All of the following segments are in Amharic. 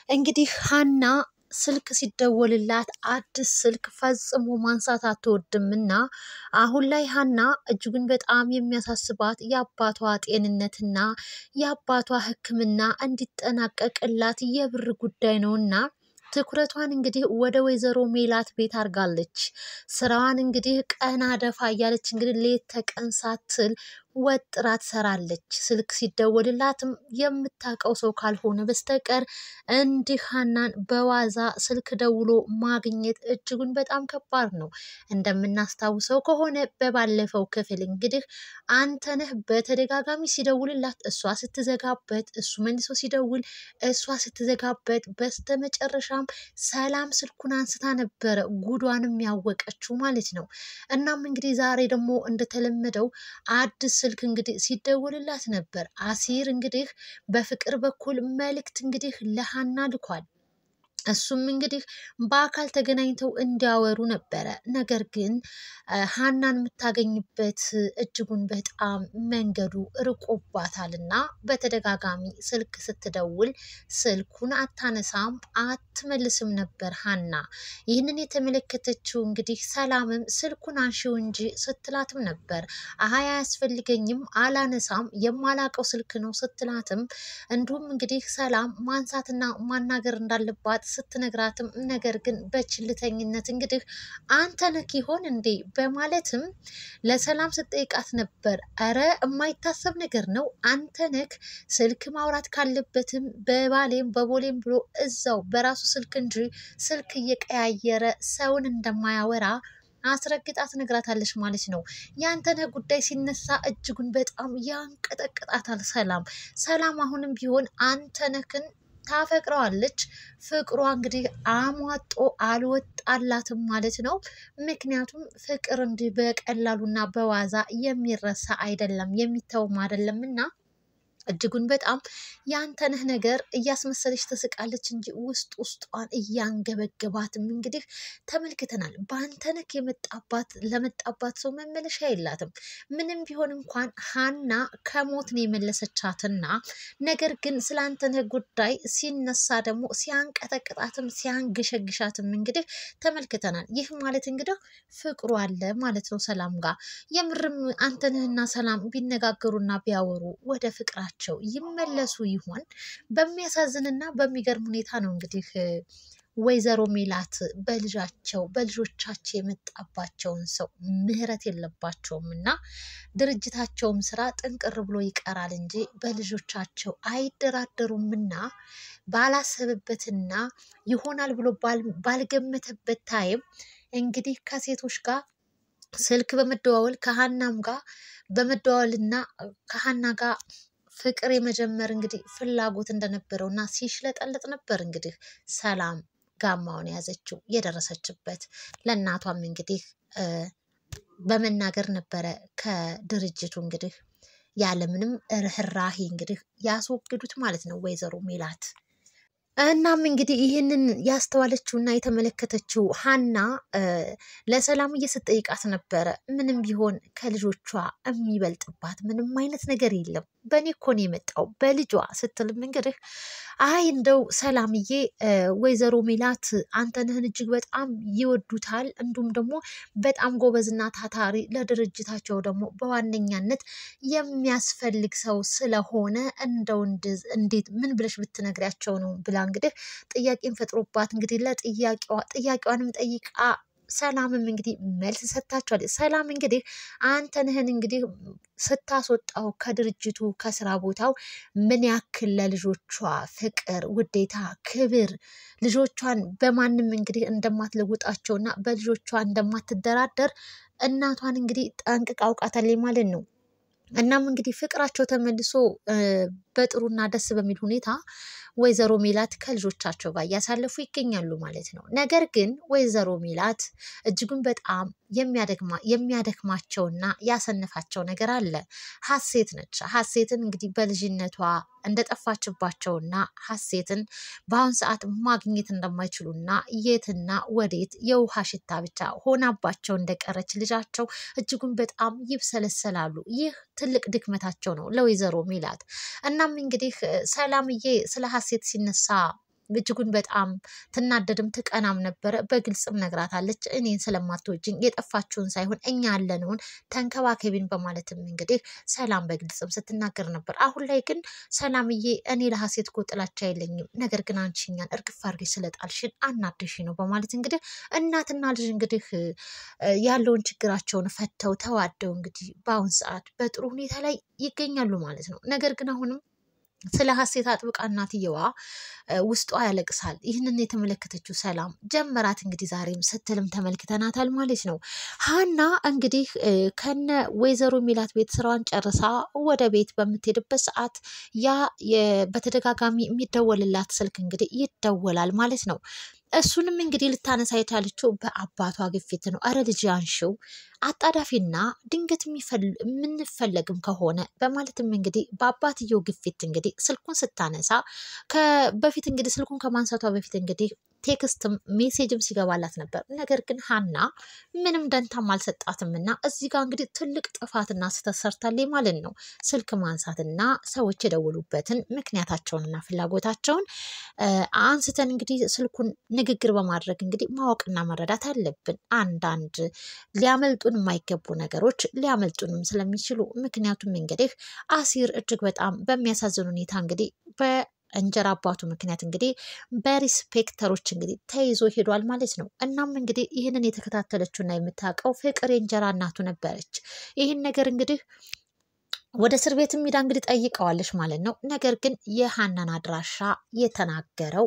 እንግዲህ ሀና ስልክ ሲደወልላት አዲስ ስልክ ፈጽሞ ማንሳት አትወድምና አሁን ላይ ሀና እጅጉን በጣም የሚያሳስባት የአባቷ ጤንነትና የአባቷ ሕክምና እንዲጠናቀቅላት የብር ጉዳይ ነውና ትኩረቷን እንግዲህ ወደ ወይዘሮ ሜላት ቤት አርጋለች። ስራዋን እንግዲህ ቀና ደፋ እያለች እንግዲህ ሌት ተቀን ሳትል ወጥራ ትሰራለች። ስልክ ሲደወልላትም የምታውቀው ሰው ካልሆነ በስተቀር እንዲህ ሀናን በዋዛ ስልክ ደውሎ ማግኘት እጅጉን በጣም ከባድ ነው። እንደምናስታውሰው ከሆነ በባለፈው ክፍል እንግዲህ አንተነህ በተደጋጋሚ ሲደውልላት እሷ ስትዘጋበት፣ እሱ መልሶ ሲደውል እሷ ስትዘጋበት፣ በስተመጨረሻም ሰላም ስልኩን አንስታ ነበረ ጉዷንም ያወቀችው ማለት ነው። እናም እንግዲህ ዛሬ ደግሞ እንደተለመደው አዲስ ስልክ እንግዲህ ሲደውልላት ነበር። አሲር እንግዲህ በፍቅር በኩል መልእክት እንግዲህ ለሀና ልኳል። እሱም እንግዲህ በአካል ተገናኝተው እንዲያወሩ ነበረ። ነገር ግን ሀናን የምታገኝበት እጅጉን በጣም መንገዱ ርቆባታልና በተደጋጋሚ ስልክ ስትደውል ስልኩን አታነሳም፣ አትመልስም ነበር ሀና። ይህንን የተመለከተችው እንግዲህ ሰላምም ስልኩን አንሺው እንጂ ስትላትም ነበር። አሀይ አያስፈልገኝም፣ አላነሳም፣ የማላቀው ስልክ ነው ስትላትም እንዲሁም እንግዲህ ሰላም ማንሳትና ማናገር እንዳለባት ስትነግራትም ነገር ግን በችልተኝነት እንግዲህ አንተ ነክ ይሆን እንዴ በማለትም ለሰላም ስትጠይቃት ነበር። አረ የማይታሰብ ነገር ነው፣ አንተ ነክ ስልክ ማውራት ካለበትም በባሌም በቦሌም ብሎ እዛው በራሱ ስልክ እንጂ ስልክ እየቀያየረ ሰውን እንደማያወራ አስረግጣት ነግራታለች ማለት ነው። ያንተነህ ጉዳይ ሲነሳ እጅጉን በጣም ያንቀጠቅጣታል ሰላም አሁንም ቢሆን አንተነህን ታፈቅረዋለች። ፍቅሯ እንግዲህ አሟጦ አልወጣላትም ማለት ነው። ምክንያቱም ፍቅር እንዲህ በቀላሉና በዋዛ የሚረሳ አይደለም፣ የሚተውም አይደለምና እጅጉን በጣም ያንተነህ ነገር እያስመሰለች ትስቃለች እንጂ ውስጧን እያንገበገባትም እንግዲህ ተመልክተናል። በአንተነህ ለመጣባት ሰው መመለሻ የላትም። ምንም ቢሆን እንኳን ሀና ከሞት ነው የመለሰቻትና ነገር ግን ስለ አንተነህ ጉዳይ ሲነሳ ደግሞ ሲያንቀጠቅጣትም ሲያንገሸግሻትም እንግዲህ ተመልክተናል። ይህ ማለት እንግዲህ ፍቅሩ አለ ማለት ነው ሰላም ጋር። የምርም አንተነህና ሰላም ቢነጋገሩና ቢያወሩ ወደ ፍቅራቸው ይመለሱ ይሆን? በሚያሳዝንና በሚገርም ሁኔታ ነው እንግዲህ ወይዘሮ ሜላት በልጆቻቸው የመጣባቸውን ሰው ምህረት የለባቸውም እና ድርጅታቸውም ስራ ጥንቅር ብሎ ይቀራል እንጂ በልጆቻቸው አይደራደሩምና ባላሰበበትና ይሆናል ብሎ ባልገመተበት ታይም እንግዲህ ከሴቶች ጋር ስልክ በመደዋወል ከሀናም ጋር በመደዋወልና ከሀና ጋር ፍቅር የመጀመር እንግዲህ ፍላጎት እንደነበረውና ሲሽለጠለጥ ነበር እንግዲህ ሰላም ጋማውን የያዘችው የደረሰችበት። ለእናቷም እንግዲህ በመናገር ነበረ ከድርጅቱ እንግዲህ ያለምንም ርህራሄ እንግዲህ ያስወግዱት ማለት ነው ወይዘሮ ሜላት። እናም እንግዲህ ይህንን ያስተዋለችውና የተመለከተችው ሀና ለሰላም ስትጠይቃት ነበረ። ምንም ቢሆን ከልጆቿ የሚበልጥባት ምንም አይነት ነገር የለም፣ በእኔ እኮ ነው የመጣው በልጇ ስትልም እንግዲህ አይ እንደው ሰላምዬ ወይዘሮ ሜላት አንተነህን እጅግ በጣም ይወዱታል፣ እንዲሁም ደግሞ በጣም ጎበዝና ታታሪ ለድርጅታቸው ደግሞ በዋነኛነት የሚያስፈልግ ሰው ስለሆነ እንደው እንዴት ምን ብለሽ ብትነግሪያቸው ነው ብላ እንግዲህ ጥያቄን ፈጥሮባት እንግዲህ ጥያቄዋንም ጠይቃ ሰላምም እንግዲህ መልስ ሰጥታችኋለች። ሰላም እንግዲህ አንተነህን እንግዲህ ስታስወጣው ከድርጅቱ ከስራ ቦታው ምን ያክል ለልጆቿ ፍቅር፣ ውዴታ፣ ክብር ልጆቿን በማንም እንግዲህ እንደማትለውጣቸውና በልጆቿ እንደማትደራደር እናቷን እንግዲህ ጠንቅቃ አውቃታለች ማለት ነው። እናም እንግዲህ ፍቅራቸው ተመልሶ በጥሩና ደስ በሚል ሁኔታ ወይዘሮ ሜላት ከልጆቻቸው ጋር እያሳለፉ ይገኛሉ ማለት ነው። ነገር ግን ወይዘሮ ሜላት እጅጉን በጣም የሚያደክማቸውና ያሰነፋቸው ነገር አለ። ሀሴት ነች። ሀሴትን እንግዲህ በልጅነቷ እንደጠፋችባቸውና ሀሴትን በአሁን ሰዓት ማግኘት እንደማይችሉና የትና ወዴት የውሃ ሽታ ብቻ ሆናባቸው እንደቀረች ልጃቸው እጅጉን በጣም ይብሰለሰላሉ። ይህ ትልቅ ድክመታቸው ነው ለወይዘሮ ሜላት። እናም እንግዲህ ሰላምዬ ስለ ሀሴት ሲነሳ እጅጉን በጣም ትናደድም ትቀናም ነበረ። በግልጽም ነግራታለች እኔን ስለማትወጂኝ የጠፋችሁን ሳይሆን እኛ ያለነውን ተንከባከቢን በማለትም እንግዲህ ሰላም በግልጽም ስትናገር ነበር። አሁን ላይ ግን ሰላምዬ እኔ ለሀሴት እኮ ጥላቻ የለኝም፣ ነገር ግን አንቺ እኛን እርግፍ አድርገሽ ስለጣልሽን አናደሽ ነው በማለት እንግዲህ እናትና ልጅ እንግዲህ ያለውን ችግራቸውን ፈተው ተዋደው እንግዲህ በአሁን ሰዓት በጥሩ ሁኔታ ላይ ይገኛሉ ማለት ነው። ነገር ግን አሁንም ስለ ሀሴት አጥብቃ እናትየዋ ውስጧ ያለቅሳል። ይህንን የተመለከተችው ሰላም ጀመራት እንግዲህ ዛሬም ስትልም ተመልክተናታል ማለት ነው። ሀና እንግዲህ ከነ ወይዘሮ ሚላት ቤት ስራዋን ጨርሳ ወደ ቤት በምትሄድበት ሰዓት ያ በተደጋጋሚ የሚደወልላት ስልክ እንግዲህ ይደወላል ማለት ነው። እሱንም እንግዲህ ልታነሳ የቻለችው በአባቷ ግፊት ነው። አረ ልጅ አንሺው አጣዳፊና ድንገት የምንፈለግም ከሆነ በማለትም እንግዲህ በአባትየው ግፊት እንግዲህ ስልኩን ስታነሳ በፊት እንግዲህ ስልኩን ከማንሳቷ በፊት እንግዲህ ቴክስትም ሜሴጅም ሲገባላት ነበር። ነገር ግን ሀና ምንም ደንታም አልሰጣትም እና እዚህ ጋር እንግዲህ ትልቅ ጥፋትና ስህተት ሰርታለች ማለት ነው። ስልክ ማንሳትና ሰዎች የደወሉበትን ምክንያታቸውንና ፍላጎታቸውን አንስተን እንግዲህ ስልኩን ንግግር በማድረግ እንግዲህ ማወቅና መረዳት አለብን። አንዳንድ ሊያመልጡን የማይገቡ ነገሮች ሊያመልጡንም ስለሚችሉ ምክንያቱም እንግዲህ አሲር እጅግ በጣም በሚያሳዝን ሁኔታ እንግዲህ እንጀራ አባቱ ምክንያት እንግዲህ በሪስፔክተሮች እንግዲህ ተይዞ ሄዷል ማለት ነው። እናም እንግዲህ ይህንን የተከታተለችውና የምታውቀው ፍቅር የእንጀራ እናቱ ነበረች። ይህን ነገር እንግዲህ ወደ እስር ቤት ሄዳ እንግዲህ ጠይቀዋለች ማለት ነው። ነገር ግን የሀናን አድራሻ የተናገረው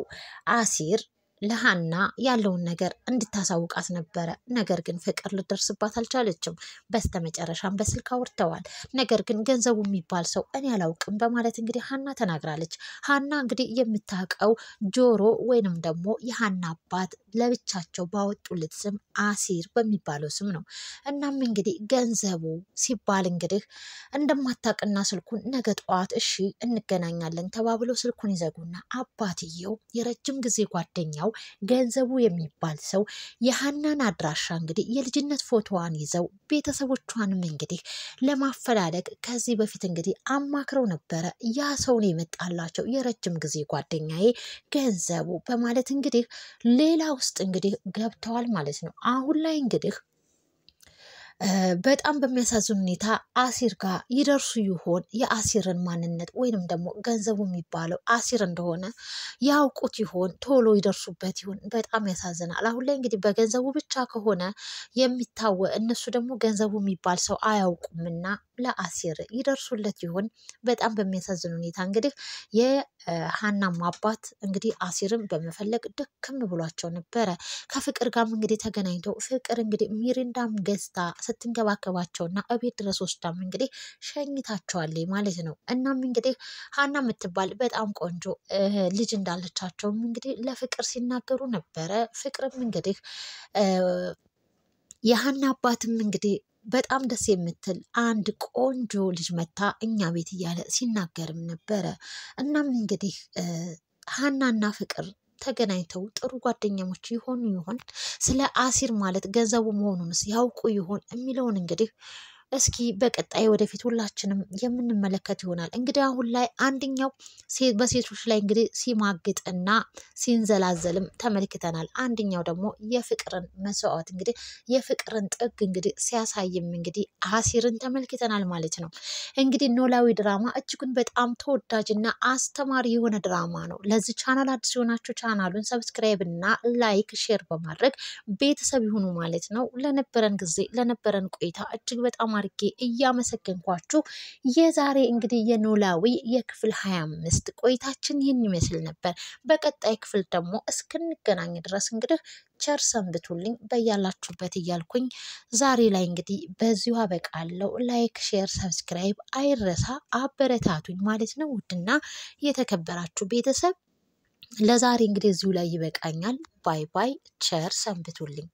አሲር ለሀና ያለውን ነገር እንድታሳውቃት ነበረ። ነገር ግን ፍቅር ልደርስባት አልቻለችም። በስተመጨረሻም በስልክ አውርተዋል። ነገር ግን ገንዘቡ የሚባል ሰው እኔ አላውቅም በማለት እንግዲህ ሀና ተናግራለች። ሀና እንግዲህ የምታውቀው ጆሮ ወይንም ደግሞ የሀና አባት ለብቻቸው ባወጡለት ስም አሲር በሚባለው ስም ነው። እናም እንግዲህ ገንዘቡ ሲባል እንግዲህ እንደማታውቅና ስልኩን ነገ ጠዋት እሺ እንገናኛለን ተባብለው ስልኩን ይዘጉና አባትየው የረጅም ጊዜ ጓደኛው ገንዘቡ የሚባል ሰው የሀናን አድራሻ እንግዲህ የልጅነት ፎቶዋን ይዘው ቤተሰቦቿንም እንግዲህ ለማፈላለግ ከዚህ በፊት እንግዲህ አማክረው ነበረ። ያ ሰው ነው የመጣላቸው የረጅም ጊዜ ጓደኛዬ ገንዘቡ በማለት እንግዲህ ሌላ ውስጥ እንግዲህ ገብተዋል ማለት ነው። አሁን ላይ እንግዲህ በጣም በሚያሳዝን ሁኔታ አሲር ጋር ይደርሱ ይሆን? የአሲርን ማንነት ወይንም ደግሞ ገንዘቡ የሚባለው አሲር እንደሆነ ያውቁት ይሆን? ቶሎ ይደርሱበት ይሆን? በጣም ያሳዝናል። አሁን ላይ እንግዲህ በገንዘቡ ብቻ ከሆነ እነሱ ደግሞ ገንዘቡ የሚባል ሰው አያውቁምና ለአሲር ይደርሱለት ይሆን? በጣም በሚያሳዝን ሁኔታ እንግዲህ የሀናም አባት እንግዲህ አሲርን በመፈለግ ድክም ብሏቸው ነበረ። ከፍቅር ጋርም እንግዲህ ተገናኝተው ፍቅር እንግዲህ ሚሪንዳም ገዝታ ስትንከባከባቸውና እቤት ድረስ ወስዳም እንግዲህ ሸኝታቸዋለች ማለት ነው። እናም እንግዲህ ሀና የምትባል በጣም ቆንጆ ልጅ እንዳለቻቸውም እንግዲህ ለፍቅር ሲናገሩ ነበረ። ፍቅርም እንግዲህ የሀና አባትም እንግዲህ በጣም ደስ የምትል አንድ ቆንጆ ልጅ መታ እኛ ቤት እያለ ሲናገርም ነበረ። እናም እንግዲህ ሀናና ፍቅር ተገናኝተው ጥሩ ጓደኛሞች ይሆኑ ይሆን? ስለ አሲር ማለት ገንዘቡ መሆኑንስ ያውቁ ይሆን የሚለውን እንግዲህ እስኪ በቀጣይ ወደፊት ሁላችንም የምንመለከት ይሆናል። እንግዲህ አሁን ላይ አንደኛው በሴቶች ላይ እንግዲህ ሲማግጥና ሲንዘላዘልም ተመልክተናል። አንደኛው ደግሞ የፍቅርን መስዋዕት እንግዲህ የፍቅርን ጥግ እንግዲህ ሲያሳይም እንግዲህ አሲርን ተመልክተናል ማለት ነው። እንግዲህ ኖላዊ ድራማ እጅጉን በጣም ተወዳጅና አስተማሪ የሆነ ድራማ ነው። ለዚህ ቻናል አዲስ የሆናችሁ ቻናሉን ሰብስክራይብ እና ላይክ ሼር በማድረግ ቤተሰብ ይሁኑ ማለት ነው። ለነበረን ጊዜ ለነበረን ቆይታ እጅግ በጣም አድርጌ እያመሰገንኳችሁ የዛሬ እንግዲህ የኖላዊ የክፍል 25 ቆይታችን ይህን ይመስል ነበር። በቀጣይ ክፍል ደግሞ እስክንገናኝ ድረስ እንግዲህ ቸር ሰንብቱልኝ በያላችሁበት እያልኩኝ ዛሬ ላይ እንግዲህ በዚሁ አበቃለሁ። ላይክ ሼር ሰብስክራይብ አይረሳ፣ አበረታቱኝ ማለት ነው። ውድና የተከበራችሁ ቤተሰብ ለዛሬ እንግዲህ እዚሁ ላይ ይበቃኛል። ባይ ባይ፣ ቸር ሰንብቱልኝ።